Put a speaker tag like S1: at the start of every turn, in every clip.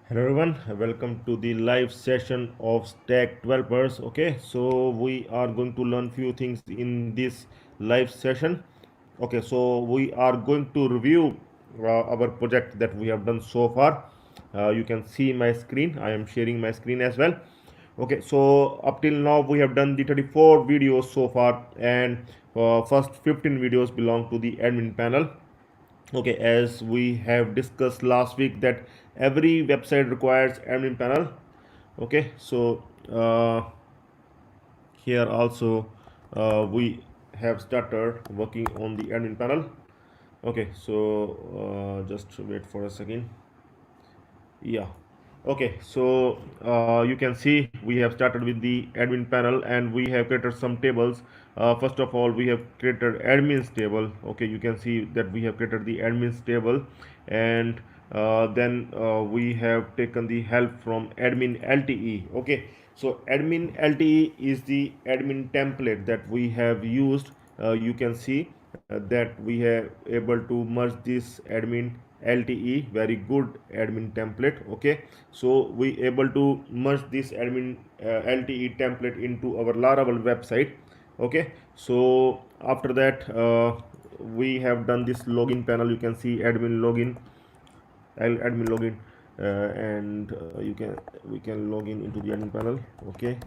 S1: Hello everyone, welcome to the live session of Stack Developers. Okay, so we are going to learn few things in this live session. Okay, so we are going to review our project that we have done so far. You can see my screen. I am sharing my screen as well. Okay, so up till now we have done the 34 videos so far, and first 15 videos belong to the admin panel. Okay, as we have discussed last week that every website requires admin panel. Okay, so here also we have started working on the admin panel. Okay, so just wait for a second. Yeah. Okay, so you can see we have started with the admin panel and we have created some tables. First of all, we have created admins table. Okay, you can see that we have created the admins table, and then we have taken the help from admin LTE. Okay, so admin LTE is the admin template that we have used. You can see that we have able to merge this admin LTE, very good admin template. Okay, so we able to merge this admin LTE template into our Laravel website. Okay, so after that we have done this login panel. You can see admin login, admin login, and you can we can log in into the admin panel. Okay,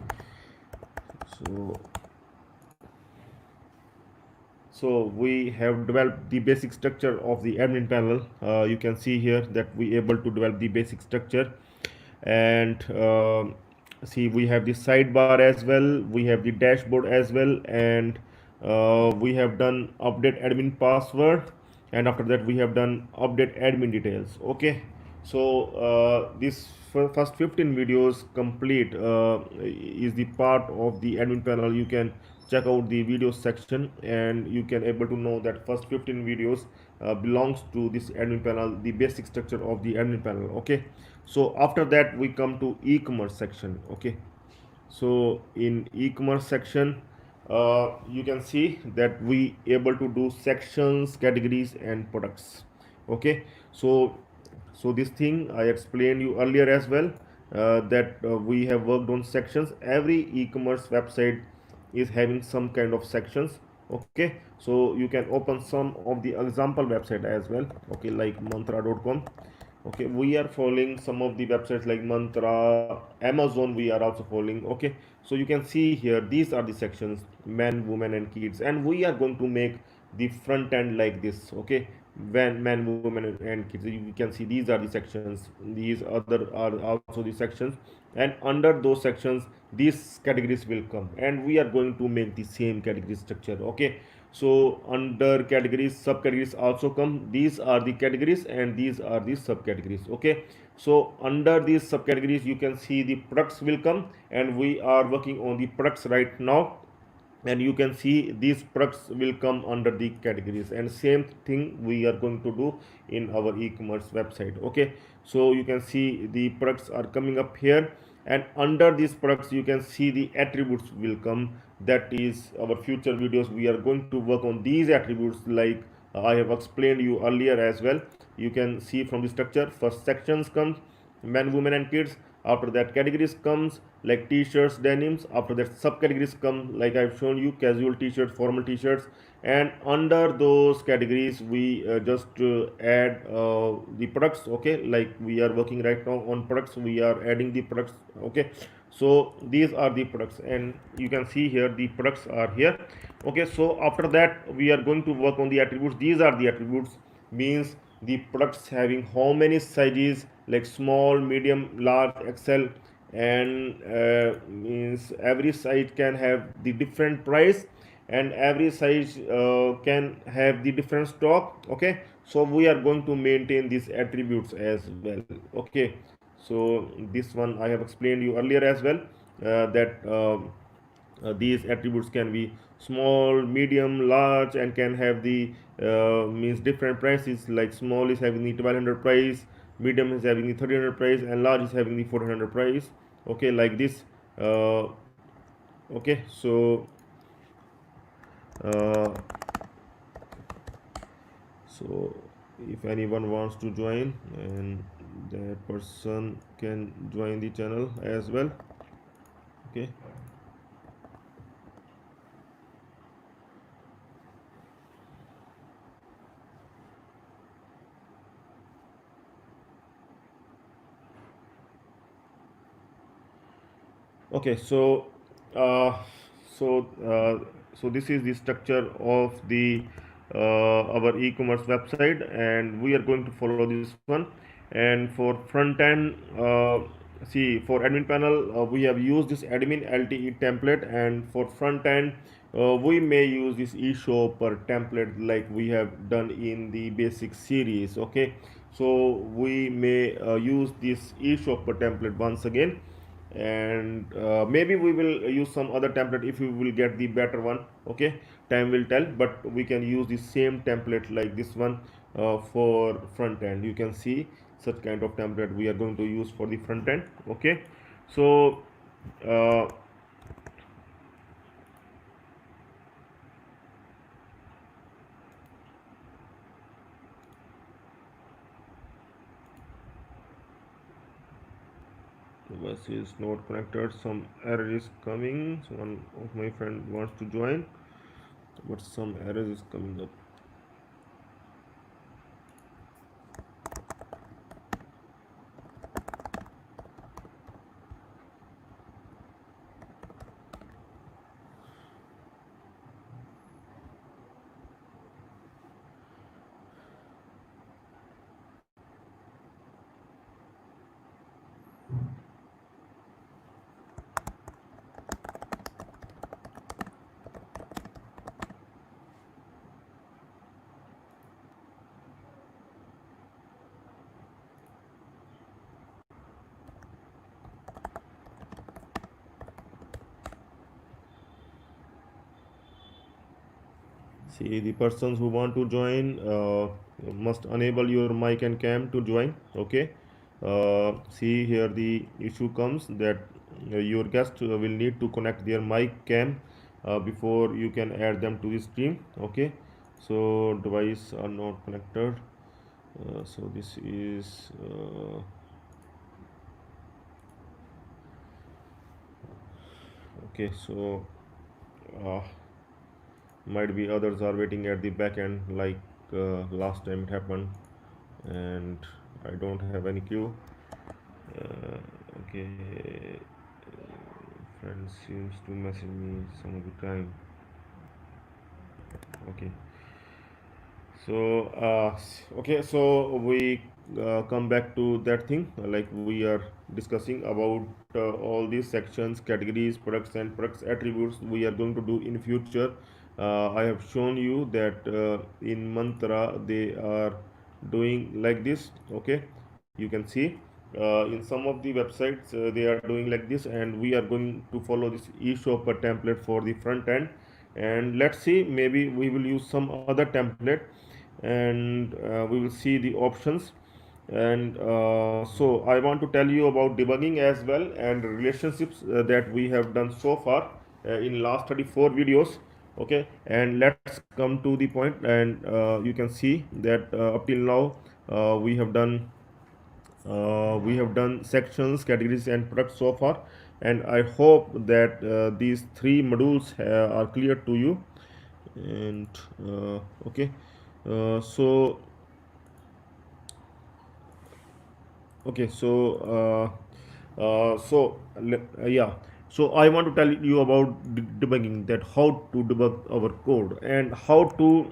S1: so we have developed the basic structure of the admin panel. You can see here that we able to develop the basic structure, and see we have the sidebar as well, we have the dashboard as well, and we have done update admin password, and after that we have done update admin details. Okay, so this first 15 videos complete is the part of the admin panel. You can check out the video section and you can able to know that first 15 videos belongs to this admin panel, the basic structure of the admin panel. Okay, so after that we come to e-commerce section. Okay, so in e-commerce section you can see that we able to do sections, categories and products. Okay, so this thing I explained you earlier as well, that we have worked on sections. Every e-commerce website is having some kind of sections. Okay, so you can open some of the example website as well. Okay, like mantra.com. Okay, we are following some of the websites like Mantra, Amazon we are also following. Okay, so you can see here these are the sections: men, women and kids, and we are going to make the front end like this. Okay, when men, women and kids, you can see these are the sections, these other are also the sections, and under those sections these categories will come, and we are going to make the same category structure. Okay, so under categories, subcategories also come. These are the categories and these are the subcategories. Okay, so under these subcategories you can see the products will come, and we are working on the products right now, and you can see these products will come under the categories, and same thing we are going to do in our e-commerce website. Okay, so you can see the products are coming up here, and under these products you can see the attributes will come. That is our future videos, we are going to work on these attributes, like I have explained you earlier as well. You can see from the structure, first sections comes men, women and kids. After that categories comes like t-shirts, denims. After that subcategories come like I've shown you, casual t-shirts, formal t-shirts, and under those categories we just add the products. Okay, like we are working right now on products, we are adding the products. Okay, so these are the products, and you can see here the products are here. Okay, so after that we are going to work on the attributes. These are the attributes, means the products having how many sizes, like small, medium, large, XL, and means every size can have the different price, and every size can have the different stock. Okay, so we are going to maintain these attributes as well. Okay, so this one I have explained you earlier as well, that these attributes can be small, medium, large, and can have the means different prices, like small is having the 1200 price, medium is having the 1300 price, and large is having the 1400 price. Okay, like this. Okay, so uh, so if anyone wants to join, and that person can join the channel as well. Okay. Okay, uh, so so this is the structure of the our e-commerce website, and we are going to follow this one. And for front end, see, for admin panel, we have used this admin LTE template, and for front end, we may use this e-shopper template like we have done in the basic series. Okay, so we may use this e-shopper template once again, and maybe we will use some other template if we will get the better one. Okay, time will tell, but we can use the same template like this one for front end. You can see such kind of template we are going to use for the front end. Okay, so uh, device is not connected, some error is coming. So one of my friend wants to join, but some error is coming up. See, the persons who want to join must enable your mic and cam to join. Okay. See here the issue comes that your guest will need to connect their mic cam before you can add them to the stream. Okay. So device are not connected. So this is okay. So uh, might be others are waiting at the back end like last time it happened, and I don't have any queue. Okay, friend seems to message me some of the time. Okay, so okay, so we come back to that thing like we are discussing about all these sections, categories, products, and products attributes we are going to do in future. I have shown you that in Mantra they are doing like this. Okay, you can see in some of the websites they are doing like this, and we are going to follow this e-shopper template for the front end. And let's see, maybe we will use some other template, and we will see the options. And so I want to tell you about debugging as well, and relationships that we have done so far in last 34 videos. Okay, and let's come to the point, and you can see that up till now we have done sections, categories, and products so far, and I hope that these three modules are clear to you. And okay, so okay, yeah, so I want to tell you about debugging, that how to debug our code, and how to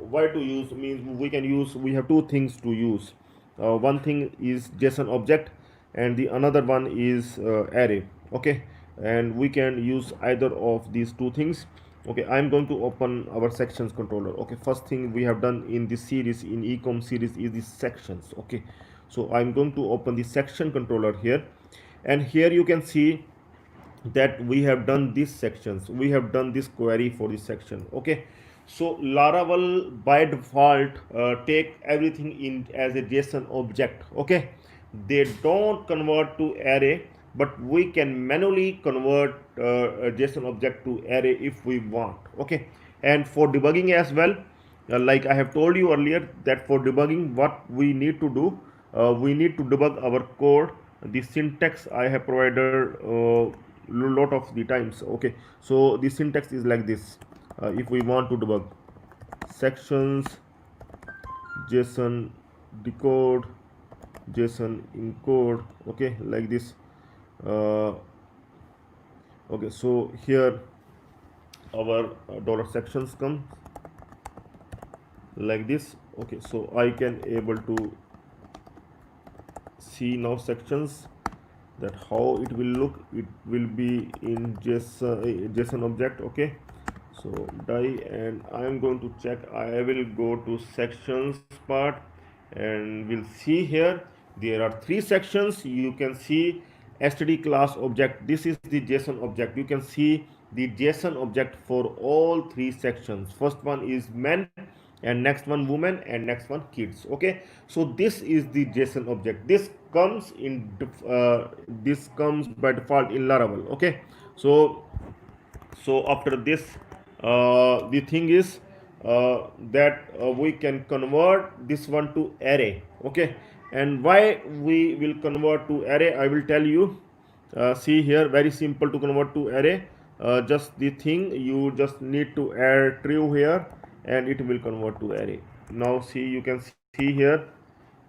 S1: why to use means we can use, we have two things to use. One thing is JSON object, and the another one is array. Okay, and we can use either of these two things. Okay, I'm going to open our sections controller. Okay, first thing we have done in this series, in ecom series, is the sections. Okay, so I'm going to open the section controller here, and here you can see that we have done these sections, we have done this query for this section. Okay, so Laravel by default take everything in as a JSON object. Okay, they don't convert to array, but we can manually convert a JSON object to array if we want. Okay, and for debugging as well, like I have told you earlier that for debugging what we need to do, we need to debug our code. The syntax I have provided lot of the times. Okay, so the syntax is like this. If we want to debug sections, JSON decode, JSON encode, okay, like this. uh, okay, so here our dollar sections come like this. Okay, so I can able to see now sections, that how it will look. It will be in JSON object. Okay, so die, and I am going to check. I will go to sections part, and we'll see here there are three sections. You can see std class object. This is the JSON object. You can see the JSON object for all three sections. First one is men, and next one woman, and next one kids. Okay, so this is the JSON object. This comes in this comes by default in Laravel. Okay, so after this, the thing is that we can convert this one to array. Okay, and why we will convert to array, I will tell you. See here, very simple to convert to array. Just the thing, you just need to add true here, and it will convert to array. Now see, you can see here,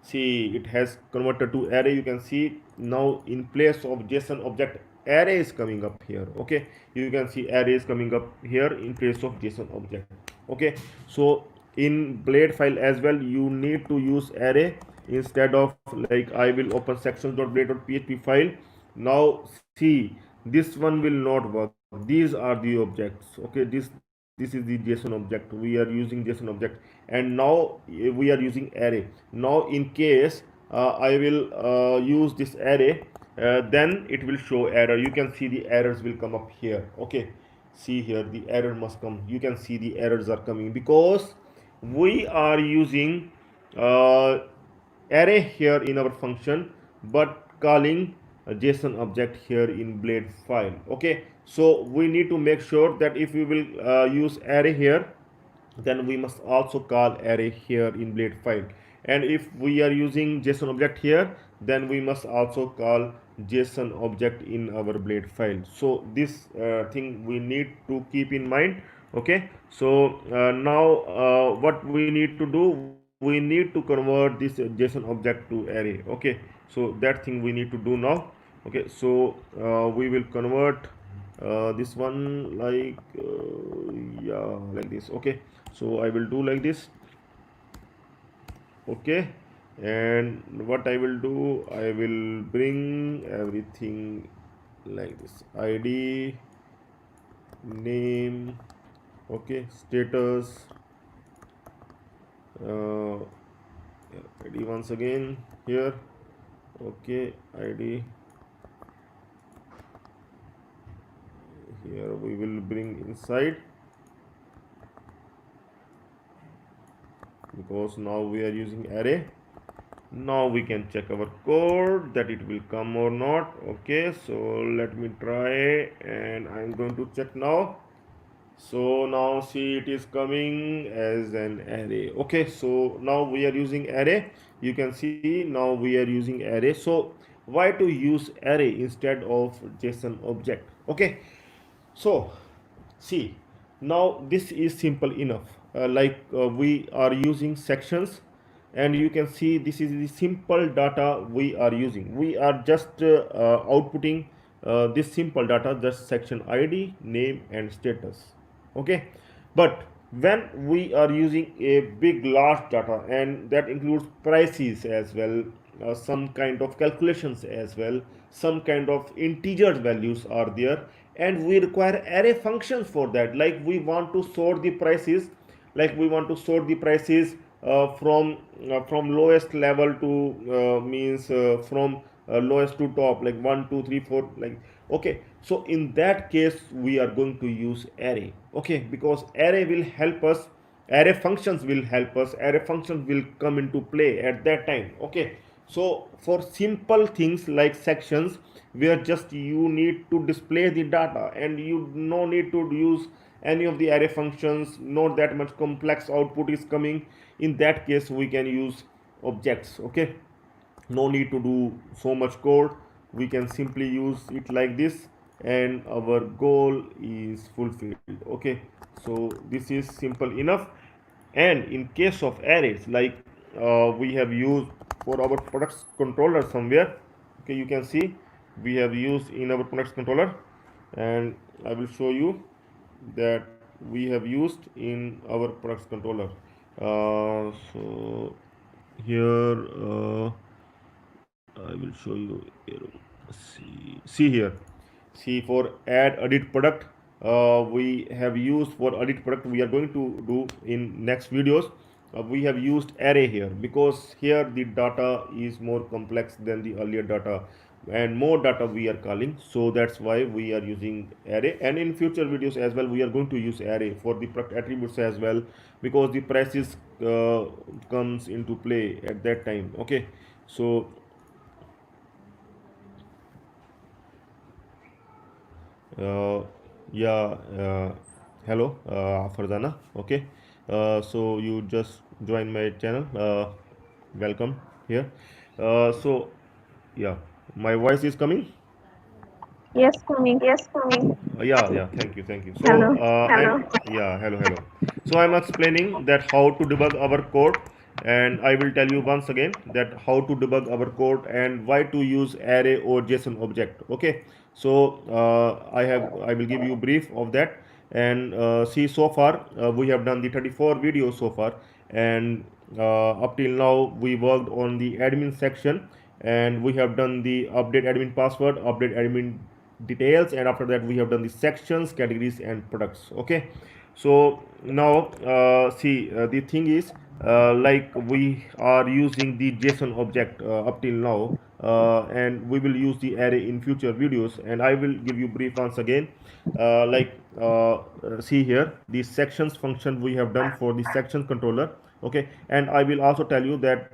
S1: see it has converted to array. You can see now in place of JSON object, array is coming up here. Okay, you can see array is coming up here in place of JSON object. Okay, so in blade file as well, you need to use array instead of, like, I will open sections.blade.php file. Now see, this one will not work. These are the objects. Okay, this is the JSON object. We are using JSON object, and now we are using array. Now in case I will use this array, then it will show error. You can see the errors will come up here. Okay, see here, the error must come. You can see the errors are coming because we are using uh, array here in our function, but calling a JSON object here in blade file. Okay, so we need to make sure that if we will use array here, then we must also call array here in blade file. And if we are using JSON object here, then we must also call JSON object in our blade file. So this thing we need to keep in mind. Okay, so now what we need to do, we need to convert this JSON object to array. Okay, so that thing we need to do now. Okay, so we will convert this one, like yeah, like this. Okay, so I will do like this. Okay, and what I will do, I will bring everything like this: ID, name, okay, status, uh, ID once again here. Okay, ID here we will bring inside, because now we are using array. Now we can check our code that it will come or not. Okay, so let me try, and I'm going to check now. So now see, it is coming as an array. Okay, so now we are using array. You can see now we are using array. So why to use array instead of JSON object? Okay, so see, now this is simple enough. We are using sections, and you can see this is the simple data we are using. We are just outputting this simple data, just section ID, name, and status. Okay, but when we are using a big large data, and that includes prices as well, some kind of calculations as well, some kind of integer values are there, and we require array functions for that. Like we want to sort the prices, from lowest level to means from lowest to top, like 1 2 3 4, like. Okay, so in that case we are going to use array. Okay, because array will help us, array functions will help us, array functions will come into play at that time. Okay, so for simple things like sections, where just you need to display the data, and you no need to use any of the array functions, not that much complex output is coming, in that case we can use objects. Okay, no need to do so much code, we can simply use it like this and our goal is fulfilled. Okay, so this is simple enough. And in case of arrays, like we have used for our products controller somewhere. Okay, you can see we have used in our products controller, and I will show you that we have used in our products controller. So here I will show you here. See here. See, for add edit product, we have used for edit product, we are going to do in next videos. We have used array here because here the data is more complex than the earlier data and more data we are calling, so that's why we are using array. And in future videos as well we are going to use array for the product attributes as well, because the prices comes into play at that time. Okay, so uh, yeah, hello, Farzana. Okay, so you just joined my channel. Welcome here. So yeah, my voice is coming.
S2: Yes, coming.
S1: Yeah, yeah. Thank you, thank you. So,
S2: Hello.
S1: yeah, hello, hello. So I'm explaining that how to debug our code, and I will tell you once again that how to debug our code and why to use array or JSON object. Okay. So I will give you brief of that, and see, so far we have done the 34 videos so far, and up till now we worked on the admin section, and we have done the update admin password, update admin details, and after that we have done the sections, categories and products. Okay, so now see, the thing is, like we are using the JSON object up till now, and we will use the array in future videos, and I will give you brief once again. See here, the sections function we have done for the sections controller. Okay, and I will also tell you that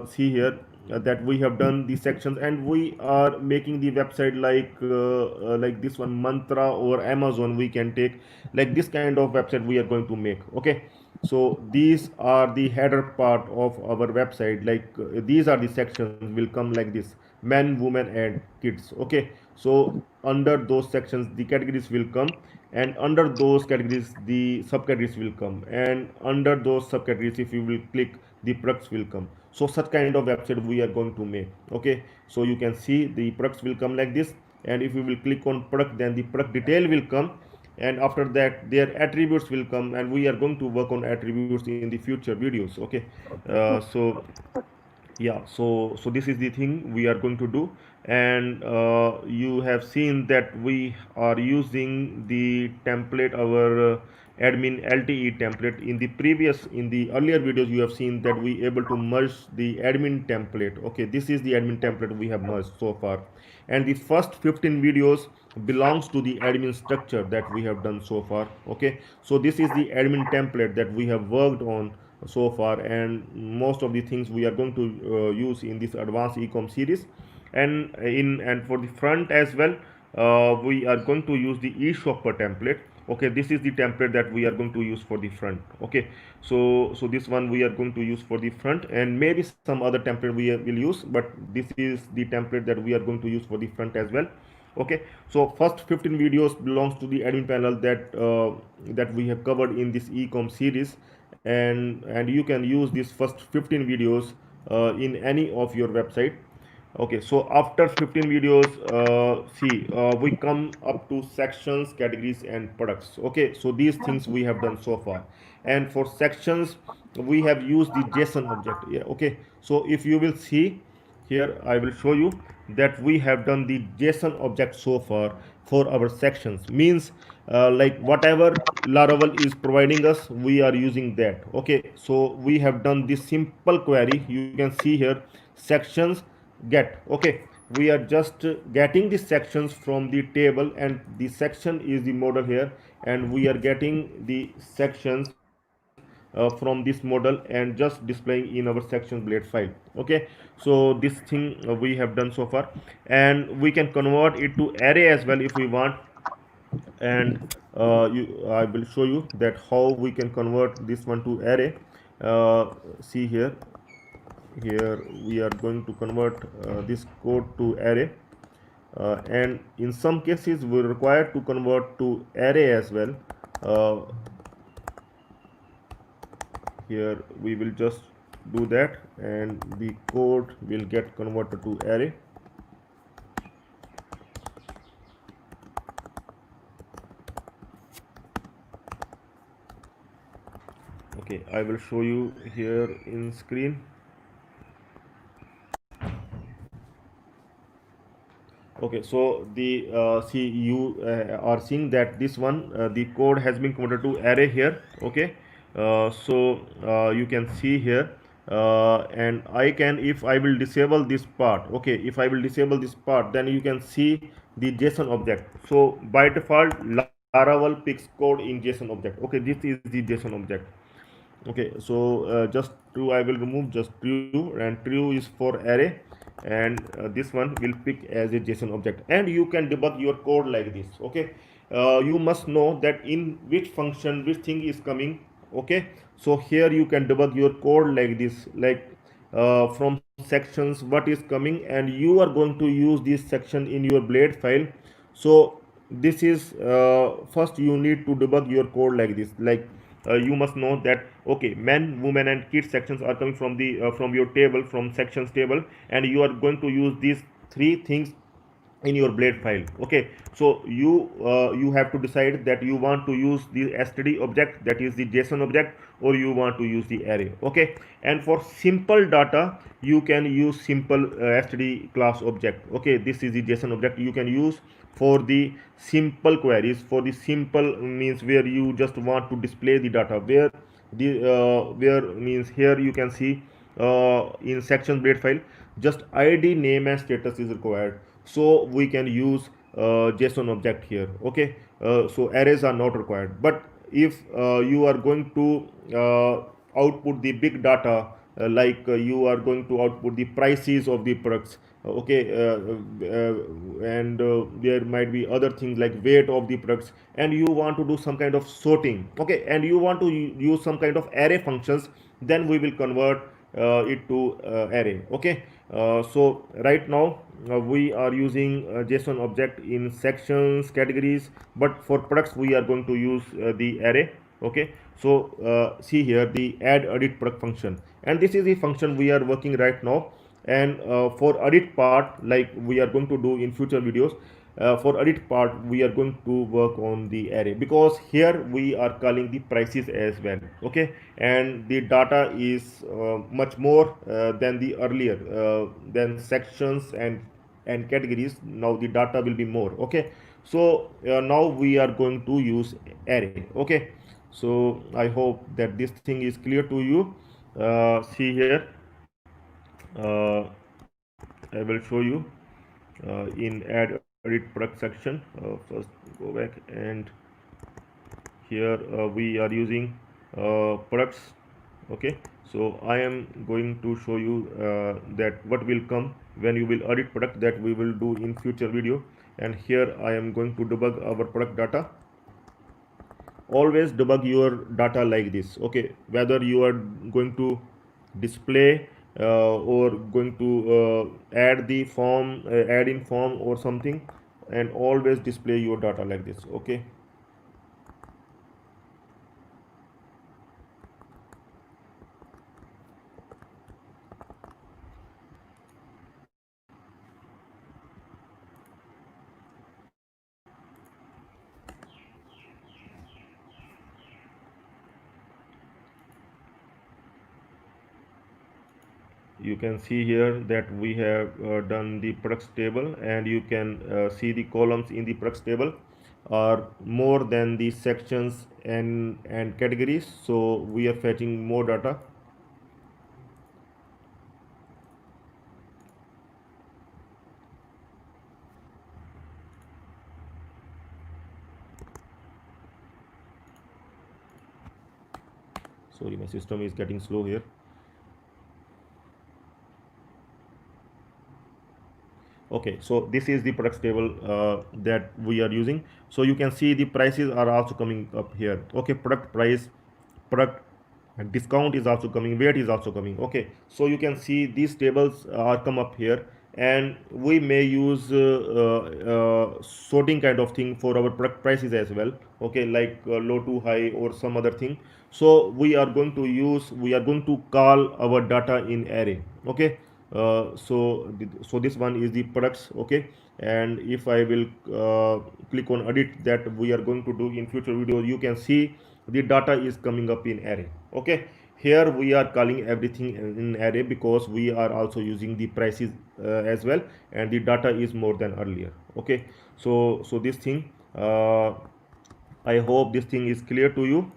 S1: see here, that we have done the sections, and we are making the website like this one, Mantra or Amazon we can take, like this kind of website we are going to make. Okay, so these are the header part of our website, like these are the sections will come like this: men, women and kids. Okay, so under those sections the categories will come, and under those categories the subcategories will come, and under those subcategories if you will click, the products will come. So such kind of website we are going to make. Okay, so you can see the products will come like this, and if you will click on product, then the product detail will come, and after that their attributes will come, and we are going to work on attributes in the future videos. Okay, so yeah, so this is the thing we are going to do. And you have seen that we are using the template, our admin LTE template. In the previous, in the earlier videos you have seen that we able to merge the admin template. Okay, this is the admin template we have merged so far, and the first 15 videos belongs to the admin structure that we have done so far. Okay, so this is the admin template that we have worked on so far, and most of the things we are going to use in this advanced ecom series. And for the front as well, we are going to use the eShopper template. Okay, this is the template that we are going to use for the front. Okay, so this one we are going to use for the front, and maybe some other template we will use, but this is the template that we are going to use for the front as well. Okay, so first 15 videos belongs to the admin panel that we have covered in this ecom series, and you can use these first 15 videos in any of your website. Okay, so after 15 videos, see, we come up to sections, categories and products. Okay, so these things we have done so far, and for sections we have used the JSON object. Yeah, okay, so if you will see here, I will show you that we have done the JSON object so far for our sections. Means like whatever Laravel is providing us, we are using that. Okay, so we have done this simple query. You can see here, sections get. Okay, we are just getting the sections from the table, and the section is the model here, and we are getting the sections from this model and just displaying in our sections blade file. Okay, so this thing we have done so far, and we can convert it to array as well if we want. and I will show you that how we can convert this one to array. See here we are going to convert this code to array, and in some cases we require to convert to array as well. uh, Here we will just do that and the code will get converted to array. Okay, I will show you here in screen. Okay, so the see you are seeing that this one the code has been converted to array here. Okay, you can see here, and I can, if I will disable this part. Okay, if I will disable this part, then you can see the JSON object. So by default Laravel picks code in JSON object. Okay, this is the JSON object. Okay, so just true I will remove just true, and true is for array, and this one will pick as a JSON object, and you can debug your code like this. Okay, you must know that in which function which thing is coming. Okay, so here you can debug your code like this, like from sections what is coming, and you are going to use this section in your blade file. So this is first you need to debug your code like this, like you must know that okay, men, women and kids sections are coming from the from your table, from sections table, and you are going to use these three things in your blade file. Okay, so you have to decide that you want to use the std object, that is the JSON object, or you want to use the array. Okay, and for simple data you can use simple std class object. Okay, this is the JSON object you can use for the simple queries, for the simple means where you just want to display the data, where means here you can see in section blade file just id, name and status is required, so we can use JSON object here. Okay, so arrays are not required, but if you are going to output the big data, like you are going to output the prices of the products. Okay, and there might be other things like weight of the products, and you want to do some kind of sorting. Okay, and you want to use some kind of array functions, then we will convert it to array. Okay, so right now we are using JSON object in sections, categories, but for products we are going to use the array. Okay, so see here the add edit product function, and this is the function we are working right now. And for edit part, like we are going to do in future videos, for edit part we are going to work on the array, because here we are calling the prices as well. Okay, and the data is much more than the earlier, than sections and categories. Now the data will be more. Okay, so now we are going to use array. Okay, so I hope that this thing is clear to you. See here, uh, I will show you in add edit product section. First go back, and here we are using products. Okay, so I am going to show you that what will come when you will edit product, that we will do in future video. And here I am going to debug our product data. Always debug your data like this. Okay, whether you are going to display or going to add the form, add in form or something, and always display your data like this. Okay, you can see here that we have done the products table, and you can see the columns in the products table are more than the sections and categories, so we are fetching more data. Sorry, my system is getting slow here. Okay, so this is the products table that we are using. So you can see the prices are also coming up here. Okay, product price, product and discount is also coming, weight is also coming. Okay, so you can see these tables are come up here, and we may use sorting kind of thing for our product prices as well. Okay, like low to high or some other thing. So we are going to call our data in array. Okay, so this one is the products. Okay, and if I will click on edit, that we are going to do in future videos, you can see the data is coming up in array. Okay, here we are calling everything in array because we are also using the prices as well, and the data is more than earlier. Okay, so this thing, I hope this thing is clear to you.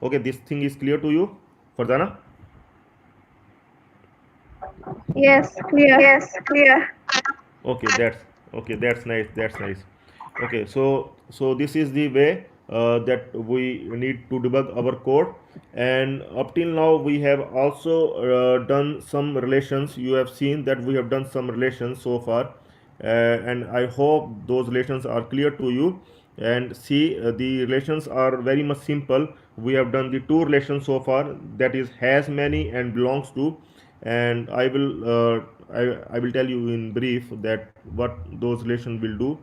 S1: Okay, this thing is clear to you, Fardana?
S2: Yes, clear.
S3: Yes, clear.
S1: Okay, that's nice, that's nice. Okay, so this is the way that we need to debug our code. And up till now we have also done some relations. You have seen that we have done some relations so far, and I hope those relations are clear to you. And see, the relations are very much simple. We have done the two relations so far, that is has many and belongs to. And I will tell you in brief that what those relations will do.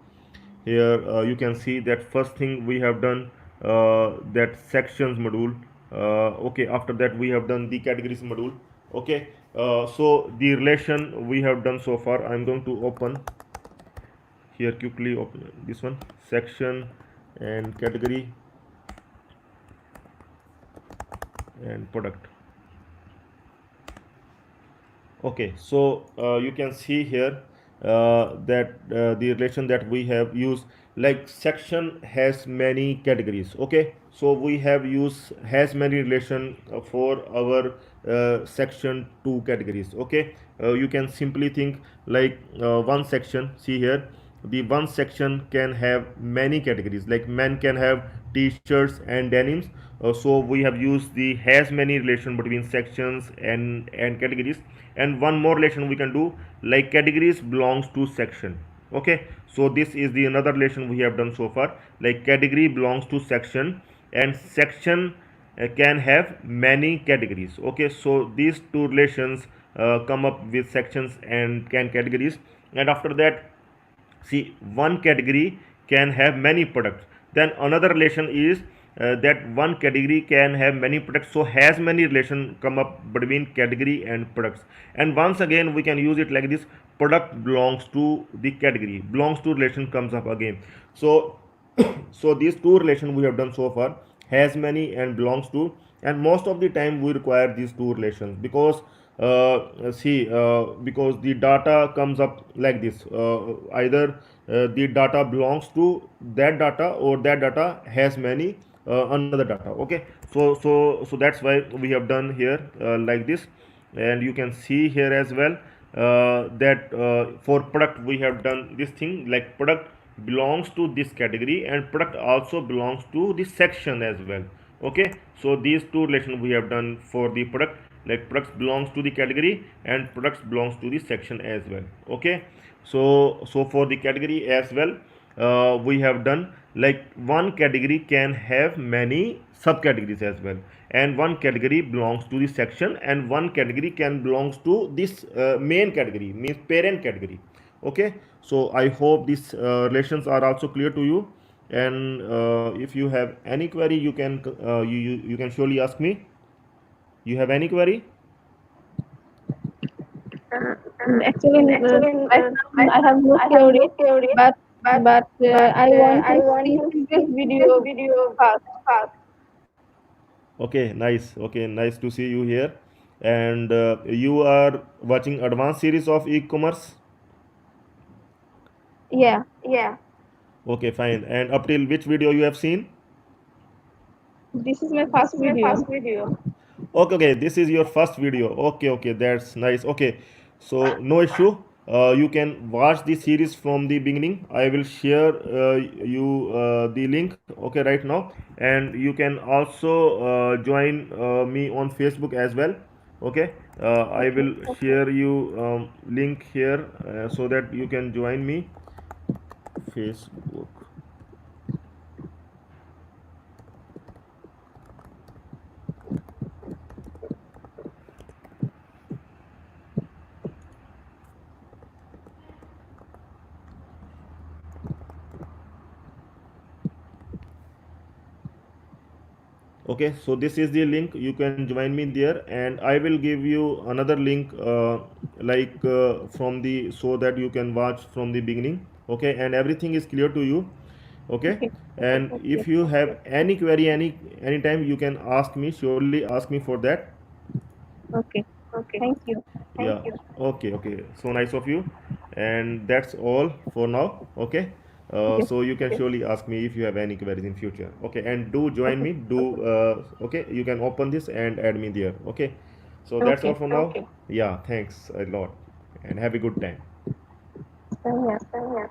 S1: Here you can see that first thing we have done, that sections module. Okay, after that we have done the categories module. Okay, so the relation we have done so far, I'm going to open here quickly, open this one, section and category and product. Okay, so you can see here that the relation that we have used, like section has many categories. Okay, so we have used has many relation for our section two categories. Okay, you can simply think like one section. See here, the one section can have many categories, like men can have t-shirts and denims. So we have used the has many relation between sections and categories. And one more relation we can do, like categories belongs to section. Okay, so this is the another relation we have done so far, like category belongs to section, and section can have many categories. Okay, so these two relations come up with sections and can categories. And after that, see, one category can have many products. Then another relation is that one category can have many products. So has many relation come up between category and products. And once again we can use it like this, product belongs to the category, belongs to relation comes up again. So so these two relations we have done so far, has many and belongs to. And most of the time we require these two relations because because the data comes up like this, either the data belongs to that data, or that data has many another data. Okay, so that's why we have done here like this. And you can see here as well that for product we have done this thing, like product belongs to this category and product also belongs to this section as well. Okay, so these two relations we have done for the product, like products belongs to the category and products belongs to the section as well. Okay, so for the category as well, we have done like one category can have many subcategories as well, and one category belongs to the section, and one category can belongs to this main category, means parent category. Okay, so I hope these relations are also clear to you. And if you have any query, you can you can surely ask me. You have any query?
S2: Actually, right now I have no
S3: I have
S2: theory,
S3: no theory,
S2: but
S3: but
S2: I want
S3: I
S2: to
S3: want
S2: see
S3: to
S2: this
S3: see this
S2: video
S3: video
S2: fast.
S3: fast.
S1: Okay, nice. Okay, nice to see you here. And you are watching advanced series of e-commerce.
S2: Yeah,
S3: Yeah,
S1: Okay, fine. And up till which video you have seen?
S2: this is my
S3: this
S2: first
S3: is my
S2: video.
S3: first video.
S1: Okay, okay, this is your first video. Okay, okay, that's nice. Okay, so no issue. You can watch the series from the beginning. I will share you the link. Okay, right now, and you can also join me on Facebook as well. Okay, I
S2: Okay.
S1: will share you link here so that you can join me. Facebook. Okay, so this is the link, you can join me there, and I will give you another link from the, so that you can watch from the beginning. Okay, and everything is clear to you. Okay,
S2: Okay.
S1: and
S2: Okay.
S1: if you have any query anytime, you can ask me, surely ask me for that.
S2: Okay.
S1: Okay.
S2: Thank you.
S1: Yeah. Okay, okay, so nice of you. And that's all for now. Okay,
S2: Okay.
S1: so you can surely ask me if you have any queries in future. Okay, and do join
S2: Okay.
S1: me, do okay, you can open this and add me there. Okay, so that's all
S2: Okay.
S1: for now. Okay. Yeah, thanks a lot and have a good time.
S2: So yeah.
S1: Yeah.